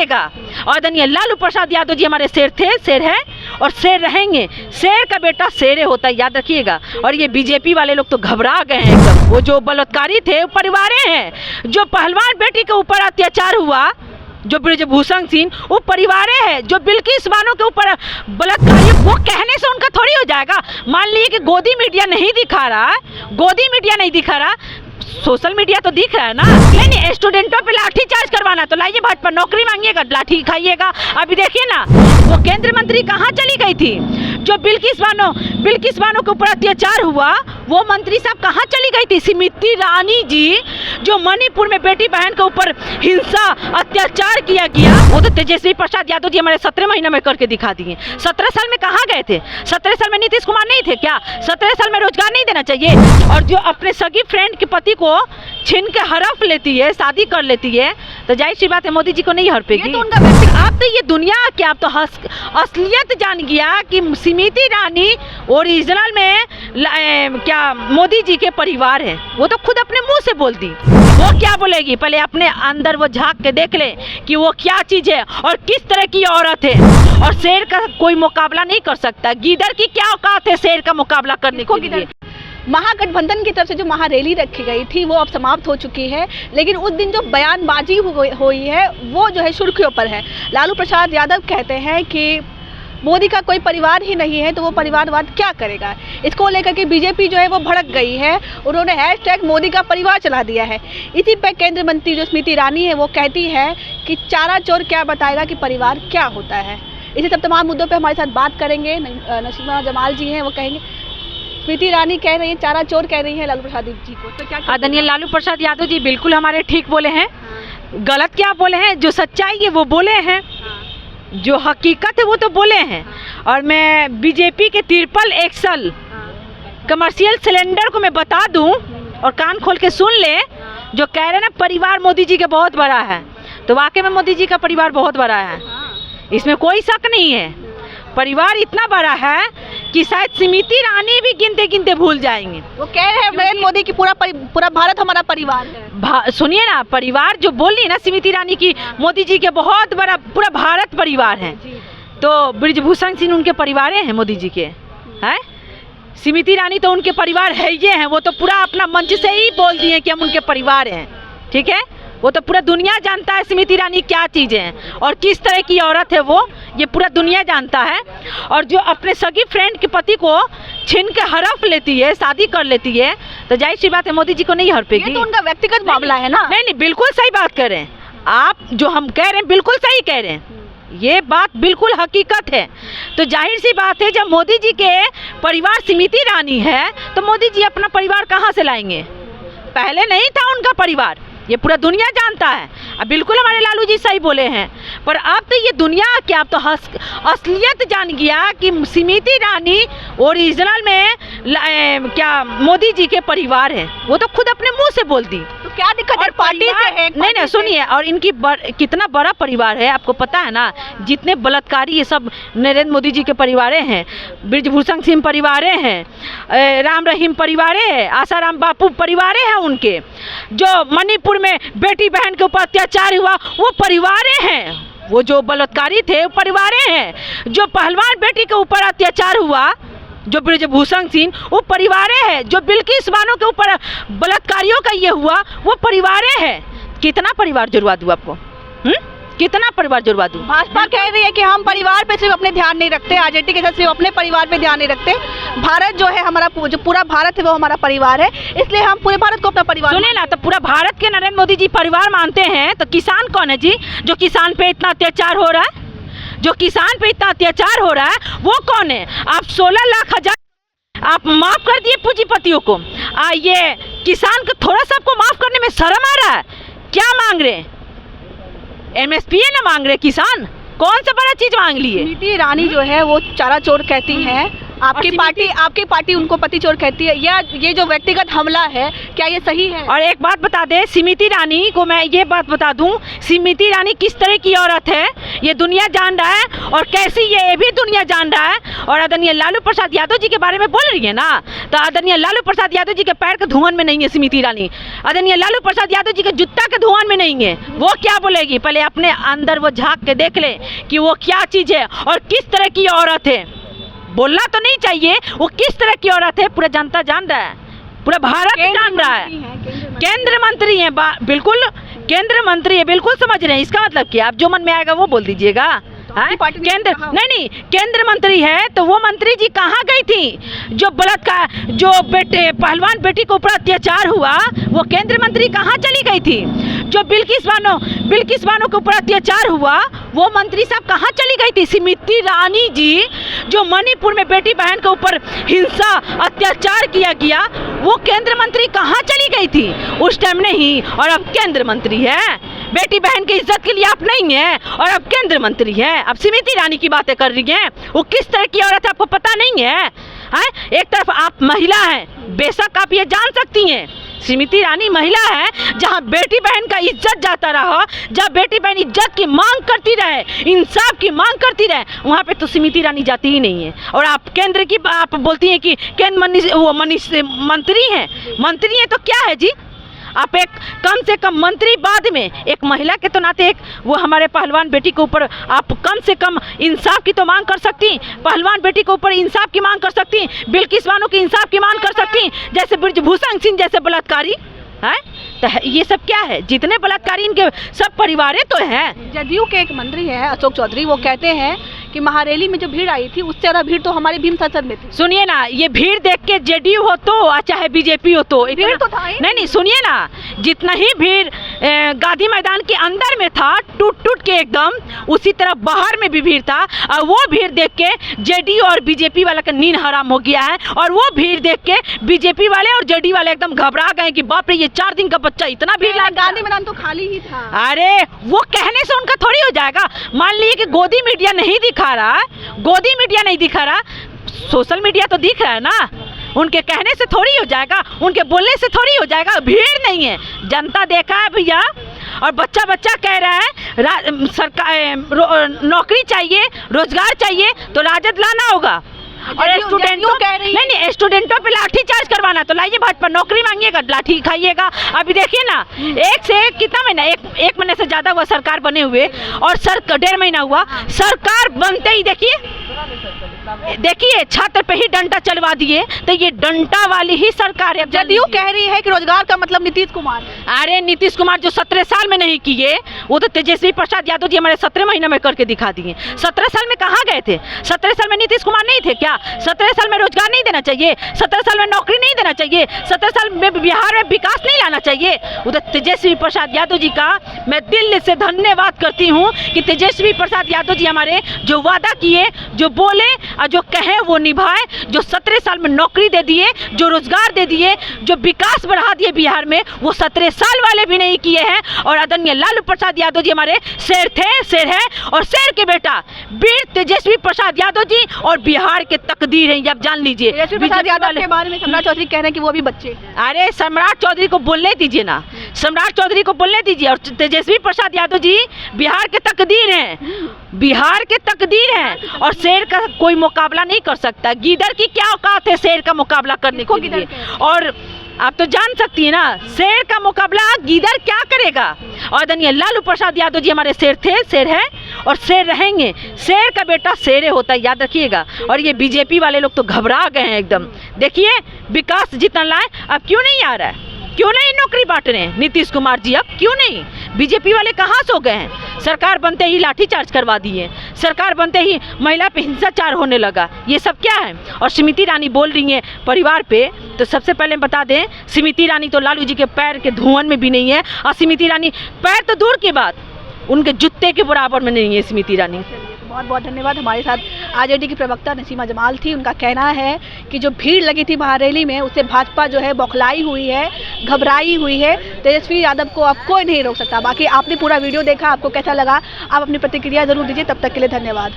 रखिएगा। और आदरणीय लालू प्रसाद यादव जी हमारे शेर थे, शेर है और शेर रहेंगे। शेर का बेटा शेरे होता है, याद रखिएगा। और ये बीजेपी वाले लोग तो घबरा गए हैं एकदम। वो जो बलात्कारी थे वो परिवारें हैं। जो पहलवान बेटी के ऊपर अत्याचार हुआ, जो ब्रिजभूषण सिंह, वो परिवारें हैं। जो बिल्किस बानो के ऊपर बलात्कारी, वो कहने से उनका थोड़ी हो जाएगा। मान लीजिए कि गोदी मीडिया नहीं दिखा रहा, गोदी मीडिया नहीं दिखा रहा, सोशल मीडिया तो दिख रहा है ना। नहीं, स्टूडेंटों पे लाठी चार्ज करवाना तो लाइए भाजपा, नौकरी मांगिएगा, लाठी खाइएगा। अभी देखिए ना, वो केंद्रीय मंत्री कहाँ चली गई थी? जो बिल्किस बानो के ऊपर अत्याचार हुआ, वो मंत्री साहब कहाँ चली गई थी? स्मृति ईरानी जी, जो मणिपुर में बेटी बहन के ऊपर हिंसा अत्याचार किया गया, वो तो तेजस्वी प्रसाद यादव जी हमारे 17 महीने में करके दिखा दिए। 17 साल में कहाँ गए थे? 17 साल में नीतीश कुमार नहीं थे क्या? 17 साल में रोजगार नहीं देना चाहिए? और जो अपने सगी फ्रेंड के पति को छीन के हड़प लेती है, शादी कर लेती है, तो जाहिर सी बात है मोदी जी को नहीं हड़पेगी। तो उनका आप तो ये दुनिया क्या, आप तो असलियत जान गया कि स्मृति ईरानी ओरिजिनल में क्या मोदी जी के परिवार है। वो तो खुद अपने मुंह से बोल दी। वो क्या बोलेगी? पहले अपने अंदर वो झांक के देख ले कि वो क्या चीज है और किस तरह की औरत है। और शेर का कोई मुकाबला नहीं कर सकता। गीदड़ की क्या औकात है शेर का मुकाबला करने के लिए? महागठबंधन की तरफ से जो महारैली रखी गई थी वो अब समाप्त हो चुकी है, लेकिन उस दिन जो बयानबाजी हुई है वो जो है सुर्खियों पर है। लालू प्रसाद यादव कहते हैं कि मोदी का कोई परिवार ही नहीं है, तो वो परिवारवाद क्या करेगा। इसको लेकर के बीजेपी जो है वो भड़क गई है। उन्होंने हैशटैग मोदी का परिवार चला दिया है। इसी पर केंद्रीय मंत्री जो स्मृति ईरानी है वो कहती है कि चारा चोर क्या बताएगा कि परिवार क्या होता है। इसी सब तमाम मुद्दों पर हमारे साथ बात करेंगे नसीमा जमाल जी हैं, वो कहेंगे। स्मृति ईरानी कह रही है, चारा चोर कह रही है लालू प्रसाद जी को, तो क्या? आदरणीय लालू प्रसाद यादव जी बिल्कुल हमारे ठीक बोले हैं। गलत क्या बोले हैं? जो सच्चाई है वो बोले हैं, जो हकीकत है वो तो बोले हैं। और मैं बीजेपी के ट्रिपल एक्सल कमर्शियल सिलेंडर को मैं बता दूं और कान खोल के सुन ले, जो कह रहे हैं ना परिवार मोदी जी का बहुत बड़ा है, तो वाकई में मोदी जी का परिवार बहुत बड़ा है, इसमें कोई शक नहीं है। परिवार इतना बड़ा है कि शायद स्मृति ईरानी भी गिनते गिनते भूल जाएंगे। वो कह रहे हैं नरेंद्र मोदी की पूरा भारत हमारा परिवार है। सुनिए ना, परिवार जो बोल रही है ना स्मृति ईरानी की, मोदी जी के बहुत बड़ा पूरा भारत परिवार है। तो ब्रिजभूषण सिंह उनके परिवार हैं मोदी जी के, हैं? स्मृति ईरानी तो उनके परिवार है ये हैं। वो तो पूरा अपना मंच से ही बोल दिए कि हम उनके परिवार हैं, ठीक है? वो तो पूरा दुनिया जानता है स्मृति ईरानी क्या चीज़ है और किस तरह की औरत है वो, ये पूरा दुनिया जानता है। और जो अपने सगी फ्रेंड के पति को छीन के हड़प लेती है, शादी कर लेती है, तो जाहिर सी बात है मोदी जी को नहीं हड़पेगी। ये तो उनका व्यक्तिगत मामला है ना। नहीं, बिल्कुल सही बात कह रहे हैं आप। जो हम कह रहे हैं बिल्कुल सही कह रहे हैं, ये बात बिल्कुल हकीकत है। तो जाहिर सी बात है जब मोदी जी के परिवार स्मृति ईरानी है, तो मोदी जी अपना परिवार कहाँ से लाएंगे? पहले नहीं था उनका परिवार, ये पूरा दुनिया जानता है। अब बिल्कुल हमारे लालू जी सही बोले हैं, पर अब तो ये दुनिया क्या, अब तो असलियत जान गया कि स्मृति ईरानी ओरिजिनल में क्या मोदी जी के परिवार है। वो तो खुद अपने मुंह से बोल दी। तो क्या दिक्कत है? पार्टी से है। नहीं, सुनिए, और इनकी कितना बड़ा परिवार है आपको पता है ना। जितने बलात्कारी ये सब नरेंद्र मोदी जी के परिवारें हैं, ब्रिजभूषण सिंह परिवारें हैं, राम रहीम परिवारें हैं, आसाराम बापू परिवारें हैं उनके। जो मणिपुर में बेटी बहन के ऊपर अत्याचार हुआ, वो परिवारें हैं। वो जो बलात्कारी थे वो परिवारें हैं। जो पहलवान बेटी के ऊपर अत्याचार हुआ, जो ब्रिजभूषण सिंह, वो परिवारें हैं। जो बिल्किस बानो के ऊपर बलात्कारियों का ये हुआ, वो परिवारें हैं। कितना परिवार जुड़वा दूँ आपको? कितना परिवार जुड़वा दूँ? भाजपा कह रही है कि हम परिवार पे सिर्फ अपने ध्यान नहीं रखते, आरजेडी के साथ सिर्फ अपने परिवार पे ध्यान नहीं रखते। भारत जो है हमारा, जो पूरा भारत है वो हमारा परिवार है, इसलिए हम पूरे भारत को अपना परिवार। सुनिए ना, तो पूरा भारत के नरेंद्र मोदी जी परिवार मानते हैं, तो किसान कौन है जी? जो किसान पे इतना अत्याचार हो रहा है, जो किसान पे इतना अत्याचार हो रहा है, वो कौन है? आप 16 लाख हजार आप माफ कर दिए पूंजीपतियों को, ये किसान को थोड़ा सा आपको माफ करने में शर्म आ रहा है? क्या मांग रहे? MSP ना मांग रहे किसान? कौन सा बड़ा चीज मांग लिए? स्मृति ईरानी जो है वो चारा चोर कहती हैं आपकी पार्टी उनको पति चोर कहती है, या ये जो व्यक्तिगत हमला है क्या ये सही है? और एक बात बता दे, स्मृति ईरानी को मैं ये बात बता दूं, स्मृति ईरानी किस तरह की औरत है ये दुनिया जान रहा है, और कैसी ये भी दुनिया जान रहा है। और आदरणीय लालू प्रसाद यादव जी के बारे में बोल रही है ना, तो आदरणीय लालू प्रसाद यादव जी के पैर के धुआं में नहीं है स्मृति ईरानी, आदरणीय लालू प्रसाद यादव जी के जूता के धुआं में नहीं है। वो क्या बोलेगी, पहले अपने अंदर वो झांक के देख ले कि वो क्या चीज है और किस तरह की औरत है। बोलना तो नहीं चाहिए, वो किस तरह की औरत है पूरा जनता जान रहा है, पूरा भारत जान रहा है। केंद्र मंत्री है, बिल्कुल केंद्र मंत्री है, बिल्कुल समझ रहे हैं। इसका मतलब क्या, आप जो मन में आएगा वो बोल दीजिएगा। केंद्र नहीं, केंद्र मंत्री है तो वो मंत्री जी कहाँ गई थी? जो बलात्कार, जो पहलवान बेटी के ऊपर अत्याचार हुआ, वो केंद्र मंत्री कहाँ चली गई थी? जो बिल्किस बानो के ऊपर अत्याचार हुआ, वो मंत्री साहब कहाँ चली गई थी? स्मृति ईरानी जी, जो मणिपुर में बेटी बहन के ऊपर हिंसा अत्याचार किया गया, वो केंद्र मंत्री कहाँ चली गई थी उस टाइम? नहीं, और अब केंद्र मंत्री है। बेटी बहन की इज्जत के लिए आप नहीं है और अब केंद्र मंत्री है। अब स्मृति ईरानी की बातें कर रही हैं, वो किस तरह की औरत है आपको पता नहीं है? एक तरफ आप महिला हैं, बेशक आप ये जान सकती हैं स्मृति ईरानी महिला है, जहां बेटी बहन का इज्जत जाता रहा, जहां बेटी बहन इज्जत की मांग करती रहे, इंसाफ की मांग करती रहे, वहां पे तो स्मृति ईरानी जाती ही नहीं है। और आप केंद्र की आप बोलती हैं कि केंद्र मंत्री हैं तो क्या है जी? आप एक कम से कम मंत्री, बाद में एक महिला के तो नाते एक वो हमारे पहलवान बेटी के ऊपर आप कम से कम इंसाफ की तो मांग कर सकती, पहलवान बेटी के ऊपर इंसाफ की मांग कर सकती, बिल्किस बानो की इंसाफ की मांग कर सकती, जैसे ब्रजभूषण सिंह जैसे बलात्कारी है। तो ये सब क्या है? जितने बलात्कारी इनके सब परिवारें तो हैं। जदयू के एक मंत्री है अशोक चौधरी, वो कहते हैं कि महारैली में जो भीड़ आई थी उससे ज्यादा भीड़ तो हमारे भीम संसद में थी। सुनिए ना, ये भीड़ देख के जेडीयू हो तो चाहे बीजेपी हो तो भीड़ तो था ही नहीं, सुनिए ना, जितना ही भीड़ गांधी मैदान के अंदर में था टूट के एकदम, उसी तरह बाहर में भी भीड़ था। और वो भीड़ देख के जेडीयू और बीजेपी वाला का नींद हराम हो गया है, और वो भीड़ देख के बीजेपी वाले और जेडीयू वाले एकदम घबरा गए कि बाप रे, ये 4 दिन का बच्चा इतना भीड़ लगा। गांधी मैदान तो खाली ही था। अरे वो कहने से उनका थोड़ी हो जाएगा। मान लीजिए कि गोदी मीडिया नहीं दिखा रहा है, गोदी मीडिया नहीं दिखा रहा, सोशल मीडिया तो दिख रहा है ना, उनके कहने से थोड़ी हो जाएगा, उनके बोलने से थोड़ी हो जाएगा। भीड़ नहीं है, जनता देखा है भैया। और बच्चा कह रहा है सरकार नौकरी चाहिए, रोजगार चाहिए तो राजद लाना होगा। और स्टूडेंटों नहीं, स्टूडेंटों पे लाठी चार्ज करवाना, तो लाइए भाजपा, नौकरी मांगिएगा लाठी खाइएगा। अभी देखिए ना, एक से एक कितना महीना, एक महीने से ज्यादा हुआ सरकार बने हुए, और 1.5 महीना हुआ सरकार बनते ही देखिए छात्र पे ही डंडा चलवा दिए। तो ये डंडा वाली ही सरकार है। जदयू कह रही है कि रोजगार का मतलब नीतीश कुमार। अरे नीतीश कुमार जो 17 साल में नहीं किए, वो तो तेजस्वी प्रसाद यादव जी हमारे 17 महीने में करके दिखा दिए। 17 साल में कहाँ गए थे? 17 साल में नीतीश कुमार नहीं थे क्या? 17 साल में रोजगार नहीं देना चाहिए? 17 साल में नौकरी नहीं देना चाहिए? 17 साल में बिहार में विकास नहीं लाना चाहिए? उधर तेजस्वी प्रसाद यादव जी का मैं दिल से धन्यवाद करती हूँ कि तेजस्वी प्रसाद यादव जी हमारे जो वादा किए, जो बोले और जो कहे वो निभाए, जो 17 साल में नौकरी दे दिए, जो रोजगार दे दिए, जो विकास बढ़ा दिए बिहार में, वो 17 साल वाले भी नहीं किए हैं। और आदरणीय लालू प्रसाद यादव जी हमारे शेर थे, शेर है, और शेर के बेटा वीर तेजस्वी प्रसाद यादव जी और बिहार के तकदीर हैं, आप जान लीजिए। तेजस्वी प्रसाद यादव के बारे में सम्राट चौधरी कह रहे हैं कि वो भी बच्चे। अरे सम्राट चौधरी को बोलने दीजिए ना, सम्राट चौधरी को बोलने दीजिए। और तेजस्वी प्रसाद यादव जी बिहार के तकदीर हैं, बिहार के तकदीर हैं, और शेर का कोई मुकाबला नहीं कर सकता। गीदड़ की क्या औकात है शेर का मुकाबला करने के लिए? और आप तो जान सकती है ना, शेर का मुकाबला गीदड़ क्या करेगा। और आदरणीय लालू प्रसाद यादव जी हमारे शेर थे, शेर है और शेर रहेंगे। शेर का बेटा शेरे होता है, याद रखिएगा। और ये बीजेपी वाले लोग तो घबरा गए हैं एकदम। देखिए विकास जितना लाए, अब क्यों नहीं आ रहा है? क्यों नहीं नौकरी बांट रहे हैं नीतीश कुमार जी? अब क्यों नहीं? बीजेपी वाले कहाँ सो गए हैं? सरकार बनते ही लाठीचार्ज करवा दिए, सरकार बनते ही महिला पे हिंसाचार होने लगा। ये सब क्या है? और स्मृति ईरानी बोल रही हैं परिवार पे, तो सबसे पहले बता दें, स्मृति ईरानी तो लालू जी के पैर के धुआं में भी नहीं है। और स्मृति ईरानी पैर तो दूर की बात, उनके जूते के बराबर में नहीं है स्मृति ईरानी। बहुत बहुत धन्यवाद। हमारे साथ आरजेडी की प्रवक्ता नसीमा जमाल थी। उनका कहना है कि जो भीड़ लगी थी महारैली में, उससे भाजपा जो है बौखलाई हुई है, घबराई हुई है। तेजस्वी यादव को अब कोई नहीं रोक सकता। बाकी आपने पूरा वीडियो देखा, आपको कैसा लगा? आप अपनी प्रतिक्रिया जरूर दीजिए। तब तक के लिए धन्यवाद।